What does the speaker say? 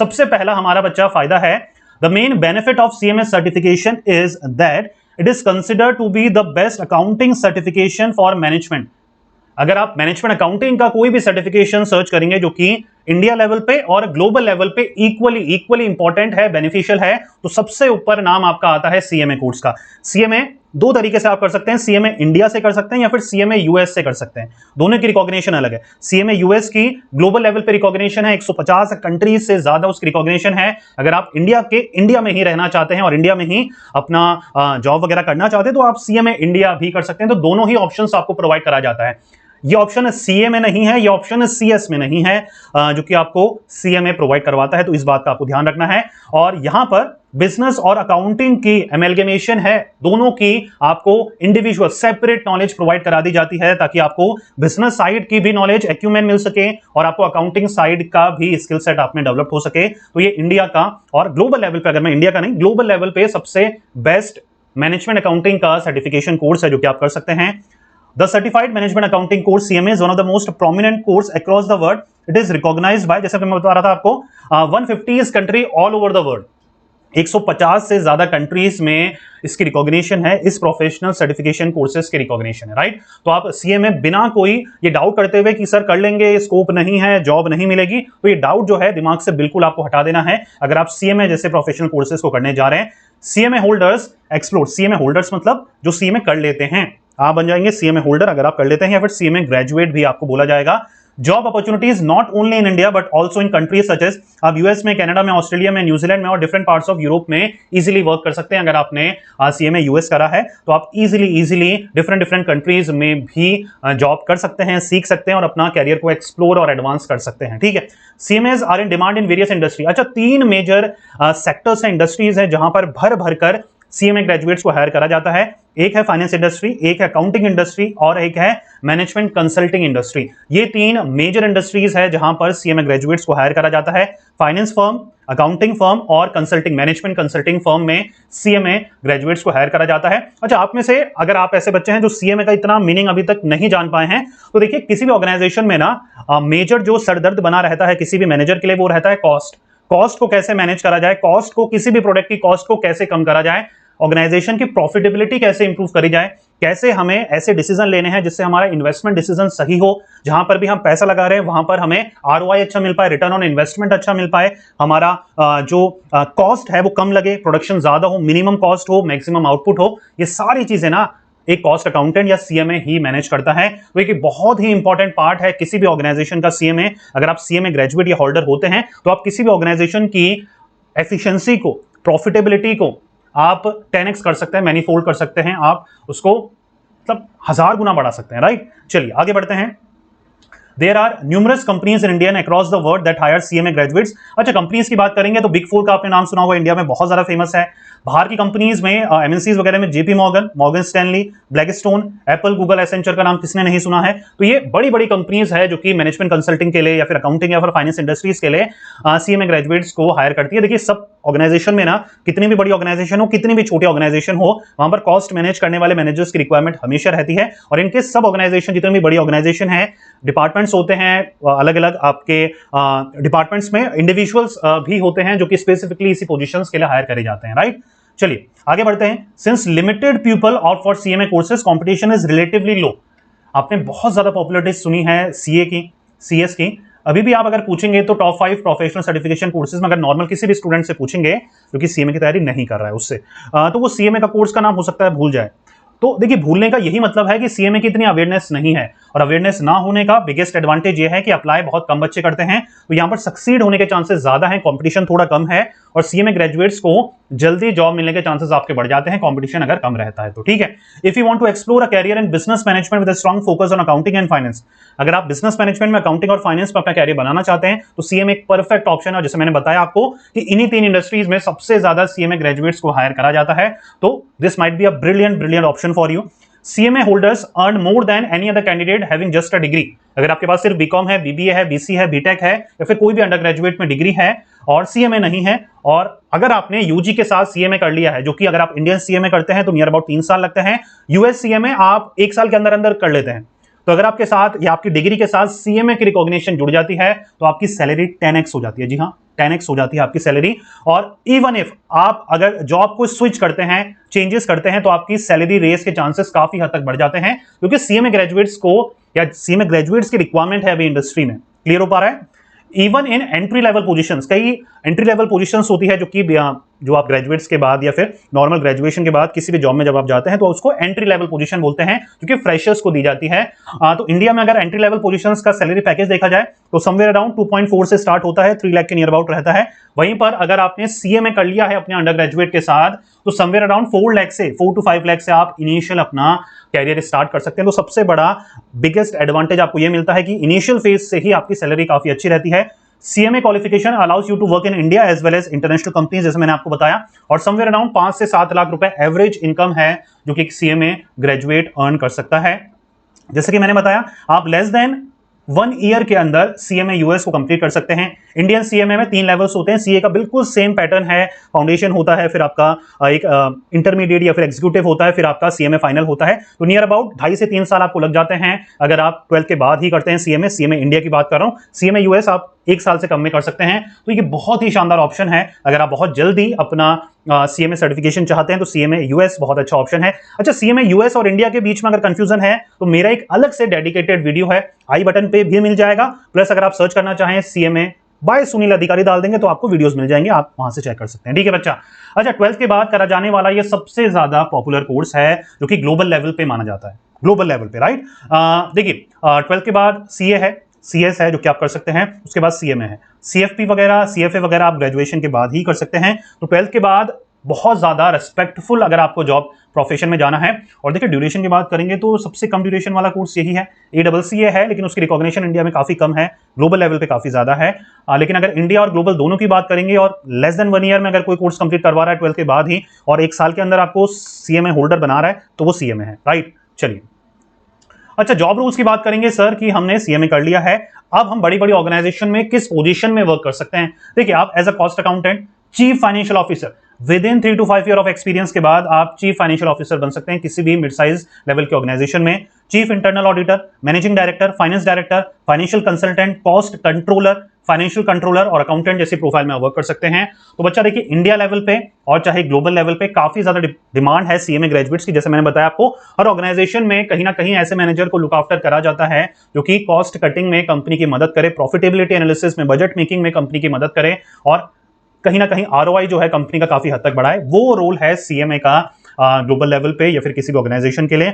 सबसे पहला हमारा बच्चा फायदा है, the main benefit of CMA certification is that it is considered to be the best accounting certification for management. अगर आप मैनेजमेंट अकाउंटिंग का कोई भी सर्टिफिकेशन सर्च करेंगे जो कि इंडिया लेवल पे और ग्लोबल लेवल पे इक्वली इंपॉर्टेंट है, बेनिफिशियल है, तो सबसे ऊपर नाम आपका आता है CMA कोर्स का। CMA दो तरीके से आप कर सकते हैं, CMA इंडिया से कर सकते हैं या फिर CMA US से कर सकते हैं, दोनों की रिकॉग्निशन अलग है। CMA US की ग्लोबल लेवल पे रिकॉग्निशन है, 150 कंट्रीज से ज्यादा उसकी रिकॉग्निशन है। अगर आप इंडिया में ही रहना चाहते हैं और इंडिया में ही अपना जॉब वगैरह करना चाहते हैं तो आप CMA इंडिया भी कर सकते हैं। तो दोनों ही ऑप्शंस आपको प्रोवाइड करा जाता है। ये ऑप्शन CA में नहीं है, ये ऑप्शन CS में नहीं है, जो कि आपको CMA प्रोवाइड करवाता है, तो इस बात का आपको ध्यान रखना है। और यहां पर बिजनेस और अकाउंटिंग की एमेलगेमेशन है, दोनों की आपको इंडिविजुअल सेपरेट नॉलेज प्रोवाइड करा दी जाती है ताकि आपको बिजनेस साइड की भी नॉलेज एक्यूमेन मिल सके और आपको अकाउंटिंग साइड का भी स्किल सेट आप में डेवलप हो सके। तो ये इंडिया का और ग्लोबल लेवल पे, अगर मैं इंडिया का नहीं ग्लोबल लेवल पे सबसे बेस्ट मैनेजमेंट अकाउंटिंग का सर्टिफिकेशन कोर्स है जो कि आप कर सकते हैं। The Certified Management Accounting course CMA is one of the most prominent course across the world. It is recognized by, जैसे मैं बता रहा था आपको, 150 country all over the world. 150 से ज्यादा कंट्रीज में इसकी रिकॉग्निशन है, इस प्रोफेशनल सर्टिफिकेशन कोर्सेज की रिकॉग्निशन है, राइट। तो आप CMA बिना कोई ये डाउट करते हुए कि सर कर लेंगे, स्कोप नहीं है, जॉब नहीं मिलेगी, तो ये डाउट जो है दिमाग से बिल्कुल आपको हटा देना है। अगर आप CMA जैसे प्रोफेशनल कोर्सेज को करने जा रहे हैं, CMA holders explore, CMA holders मतलब जो CMA कर लेते हैं, आप बन जाएंगे CMA होल्डर अगर आप कर लेते हैं, या फिर CMA ग्रेजुएट भी आपको बोला जाएगा। Job opportunities not only in India but also in countries such as, आप US में, कनाडा में, ऑस्ट्रेलिया में, न्यूजीलैंड में और डिफरेंट पार्ट्स ऑफ यूरोप में इजीली वर्क कर सकते हैं। अगर आपने CMA US करा है तो आप इजीली डिफरेंट कंट्रीज में भी जॉब कर सकते हैं, सीख सकते हैं और अपना कैरियर को एक्सप्लोर और एडवांस कर सकते हैं, ठीक है। CMAs are in demand in various industry. अच्छा, 3 मेजर सेक्टर्स हैं, इंडस्ट्रीज हैं जहां पर भर कर CMA ग्रेजुएट्स को हायर करा जाता है। एक है फाइनेंस इंडस्ट्री, एक है अकाउंटिंग इंडस्ट्री और एक है मैनेजमेंट कंसल्टिंग इंडस्ट्री। ये 3 मेजर इंडस्ट्रीज है जहां पर CMA ग्रेजुएट्स को हायर करा जाता है। फाइनेंस फर्म, अकाउंटिंग फर्म और कंसल्टिंग, मैनेजमेंट कंसल्टिंग फर्म में CMA ग्रेजुएट्स को हायर करा जाता है। अच्छा, आप में से अगर आप ऐसे बच्चे हैं जो CMA का इतना मीनिंग अभी तक नहीं जान पाए हैं, तो देखिए किसी भी ऑर्गेनाइजेशन में ना मेजर जो सरदर्द बना रहता है किसी भी मैनेजर के लिए वो रहता है कॉस्ट को कैसे मैनेज करा जाए, कॉस्ट को, किसी भी प्रोडक्ट की कॉस्ट को कैसे कम करा जाए, ऑर्गेनाइजेशन की प्रॉफिटेबिलिटी कैसे इंप्रूव करी जाए, कैसे हमें ऐसे डिसीजन लेने हैं जिससे हमारा इन्वेस्टमेंट डिसीजन सही हो, जहां पर भी हम पैसा लगा रहे हैं वहां पर हमें ROI अच्छा मिल पाए, रिटर्न ऑन इन्वेस्टमेंट अच्छा मिल पाए, हमारा जो कॉस्ट है वो कम लगे, प्रोडक्शन ज्यादा हो, मिनिमम कॉस्ट हो, मैक्सिमम आउटपुट हो। ये सारी चीजें ना एक कॉस्ट अकाउंटेंट या CMA ही मैनेज करता है। तो एक बहुत ही इंपॉर्टेंट पार्ट है किसी भी ऑर्गेनाइजेशन का CMA। अगर आप CMA ग्रेजुएट या होल्डर होते हैं तो आप किसी भी ऑर्गेनाइजेशन की एफिशिएंसी को, प्रॉफिटेबिलिटी को आप 10x कर सकते हैं, मैनीफोल्ड कर सकते हैं, आप उसको मतलब 1000 गुना बढ़ा सकते हैं, राइट। चलिए आगे बढ़ते हैं। There are numerous companies in India and across the world that hire CMA graduates. अच्छा, कंपनीज की बात करेंगे तो बिग 4 का आपने नाम सुना होगा, इंडिया में बहुत ज्यादा फेमस है। बाहर की कंपनीज में MNCs वगैरह में JP Morgan Stanley, Blackstone, Apple, Google, Accenture का नाम किसने नहीं सुना है। तो ये बड़ी बड़ी कंपनीज है जो कि मैनेजमेंट कंसल्टिंग के लिए या फिर अकाउंटिंग या फिर फाइनेंस इंडस्ट्रीज के लिए CMA ग्रेजुएट्स को हायर करती है। देखिए सब ऑर्गेनाइजेशन में ना, कितनी भी बड़ी ऑर्गेनाइजेशन हो, कितनी भी छोटी ऑर्गेनाइजेशन हो, वहां पर कॉस्ट मैनेज करने वाले मैनेजर्स की रिक्वायरमेंट हमेशा रहती है। और इनके सब ऑर्गेनाइजेशन, जितनी भी बड़ी ऑर्गेनाइजेशन है, डिपार्टमेंट्स होते हैं अलग अलग, आपके डिपार्टमेंट्स में इंडिविजुअल्स भी होते हैं जो कि स्पेसिफिकली इसी पोजीशंस के लिए हायर करे जाते हैं, राइट। चलिए आगे बढ़ते हैं। Since limited people out for CMA courses, competition is relatively low. आपने बहुत ज्यादा पॉपुलरिटी सुनी है CA की, CS की। अभी भी आप अगर पूछेंगे तो टॉप 5 प्रोफेशनल सर्टिफिकेशन कोर्सेज में अगर नॉर्मल किसी भी स्टूडेंट से पूछेंगे जो कि CMA की तैयारी नहीं कर रहा है उससे, तो वो CMA का कोर्स का नाम हो सकता है भूल जाए। तो देखिए, भूलने का यही मतलब है कि CMA की इतनी अवेयरनेस नहीं है, और अवेयरनेस ना होने का बिगेस्ट एडवांटेज ये है कि अप्लाई बहुत कम बच्चे करते हैं, तो यहां पर सक्सीड होने के चांसेस ज्यादा हैं, कंपटीशन थोड़ा कम है, और CMA ग्रेजुएट्स को जल्दी जॉब मिलने के चांसेस आपके बढ़ जाते हैं, कंपटीशन अगर कम रहता है तो, ठीक है। If you want to explore a career in business management with a strong focus on accounting and finance, अगर आप बिजनेस मैनेजमेंट में अकाउंटिंग और फाइनेंस में अपना कैरियर बनाना चाहते हैं तो CMA एक परफेक्ट ऑप्शन है। जैसे मैंने बताया आपको कि इन्हीं 3 इंडस्ट्रीज में सबसे ज्यादा CMA ग्रेजुएट्स को हायर करा जाता है, तो this might be a brilliant option for you. CMA holders earn more than any other candidate having just a degree. अगर आपके पास सिर्फ BCom है, BBA है, BC है, BTech है या फिर कोई भी अंडर ग्रेजुएट में डिग्री है और CMA नहीं है, और अगर आपने UG के साथ CMA कर लिया है, जो कि अगर आप इंडियन CMA करते हैं तो नियर अबाउट 3 साल लगते हैं, US CMA आप 1 साल के अंदर अंदर कर लेते हैं। तो अगर आपके साथ या आपकी डिग्री के साथ सीएमए की रिकॉग्निशन जुड़ जाती है तो आपकी सैलरी 10x हो जाती है। जी हाँ, 10x हो जाती है आपकी सैलरी। और इवन इफ आप अगर जॉब को स्विच करते हैं, चेंजेस करते हैं, तो आपकी सैलरी रेस के चांसेस काफी हद तक बढ़ जाते हैं, क्योंकि सीएमए ग्रेजुएट्स को या सीएमए ग्रेजुएट्स की रिक्वायरमेंट है अभी इंडस्ट्री में। क्लियर हो पा रहा है? Even in entry level positions, कई एंट्री लेवल पोजीशंस होती है जो आप ग्रेजुएट्स के बाद या फिर नॉर्मल ग्रेजुएशन के बाद किसी भी जॉब में जब आप जाते हैं तो उसको एंट्री लेवल पोजीशन बोलते हैं, क्योंकि फ्रेशर्स को दी जाती है। तो इंडिया में अगर एंट्री लेवल पोजीशंस का सैलरी पैकेज देखा जाए तो समवेयर अराउंड 2.4 से स्टार्ट होता है, 3 लाख के नियर अबाउट रहता है। वहीं पर अगर आपने सीएमए कर लिया है अपने अंडर ग्रेजुएट के साथ तो समवेयर अराउंड 4 to 5 लाख से आप इनिशियल अपना कैरियर स्टार्ट कर सकते हैं। तो सबसे बड़ा बिगेस्ट एडवांटेज आपको यह मिलता है कि इनिशियल फेज से ही आपकी सैलरी काफी अच्छी रहती है। CMA qualification allows you to work in India as well as international companies, जैसे मैंने आपको बताया, और समवेयर अराउंड 5 से 7 लाख रुपए एवरेज इनकम है जो कि सीएमए ग्रेजुएट अर्न कर सकता है। जैसे कि मैंने बताया, आप लेस देन 1 ईयर के अंदर सीएमए यूएस को कंप्लीट कर सकते हैं। इंडियन सीएमए में 3 लेवल्स होते हैं, सीए का बिल्कुल सेम पैटर्न है, फाउंडेशन होता है, फिर आपका एक इंटरमीडिएट या फिर एग्जीक्यूटिव होता है, फिर आपका सीएमए फाइनल होता है। तो नियर अबाउट 2.5 से 3 साल आपको लग जाते हैं अगर आप 12th के बाद ही करते हैं सीएमए इंडिया की बात कर रहा हूं। सीएमए यूएस आप 1 साल से कम में कर सकते हैं। तो ये बहुत ही शानदार ऑप्शन है। अगर आप बहुत जल्दी अपना सीएमए सर्टिफिकेशन चाहते हैं तो सीएमए यूएस बहुत अच्छा ऑप्शन है। अच्छा, सीएमए यूएस और इंडिया के बीच में अगर कंफ्यूजन है तो मेरा एक अलग से डेडिकेटेड वीडियो है, आई बटन पे भी मिल जाएगा। प्लस अगर आप सर्च करना चाहें सीएमए बाय सुनील अधिकारी डाल देंगे तो आपको वीडियोस मिल जाएंगे, आप वहां से चेक कर सकते हैं। ठीक है बच्चा। अच्छा, 12th के बाद करा जाने वाला ये सबसे ज्यादा पॉपुलर कोर्स है जो कि ग्लोबल लेवल पे माना जाता है, ग्लोबल लेवल पे, राइट। देखिए 12th के बाद सीए है, सीएस है जो कि आप कर सकते हैं, उसके बाद सीएमए है, सीएफपी वगैरह सीएफए वगैरह आप ग्रेजुएशन के बाद ही कर सकते हैं। तो 12th के बाद बहुत ज्यादा रेस्पेक्टफुल अगर आपको जॉब प्रोफेशन में जाना है। और देखिए ड्यूरेशन की बात करेंगे तो सबसे कम ड्यूरेशन वाला कोर्स यही है, ACCA है, लेकिन उसकी रिकॉग्निशन इंडिया में काफी कम है, ग्लोबल लेवल पे काफी ज्यादा है। लेकिन अगर इंडिया और ग्लोबल दोनों की बात करेंगे और लेस देन 1 ईयर में अगर कोई कोर्स कंप्लीट करवा रहा है 12th के बाद ही और 1 साल के अंदर आपको सीएमए होल्डर बना रहा है तो वो सीएमए है, राइट। चलिए, अच्छा, जॉब रूल्स की बात करेंगे सर कि हमने सीएमए कर लिया है, अब हम बड़ी बड़ी ऑर्गेनाइजेशन में किस पोजीशन में वर्क कर सकते हैं। देखिए, आप as a cost accountant, chief financial officer, within 3 to 5 year of experience के बाद आप चीफ फाइनेंशियल ऑफिसर बन सकते हैं किसी भी मिड साइज लेवल के ऑर्गेनाइजेशन में। Chief internal auditor, managing director, finance director, financial consultant, cost controller, financial controller और अकाउंटेंट जैसी प्रोफाइल में वर्क कर सकते हैं। तो बच्चा देखिए, इंडिया लेवल पे और चाहे ग्लोबल लेवल पे काफी ज्यादा डिमांड है सीएमए ग्रेजुएट्स की। जैसे मैंने बताया आपको, हर ऑर्गेनाइजेशन में कहीं ना कहीं ऐसे मैनेजर को लुक आफ्टर करा जाता है जो कि कॉस्ट कटिंग में कंपनी की मदद करे, प्रॉफिटेबिलिटी एनालिसिस में, बजट मेकिंग में कंपनी की मदद करे और कहीं ना कहीं आरओआई जो है कंपनी का काफी हद तक बढ़ाए। वो रोल है सीएमए का ग्लोबल लेवल पे या फिर किसी भी ऑर्गेनाइजेशन के लिए।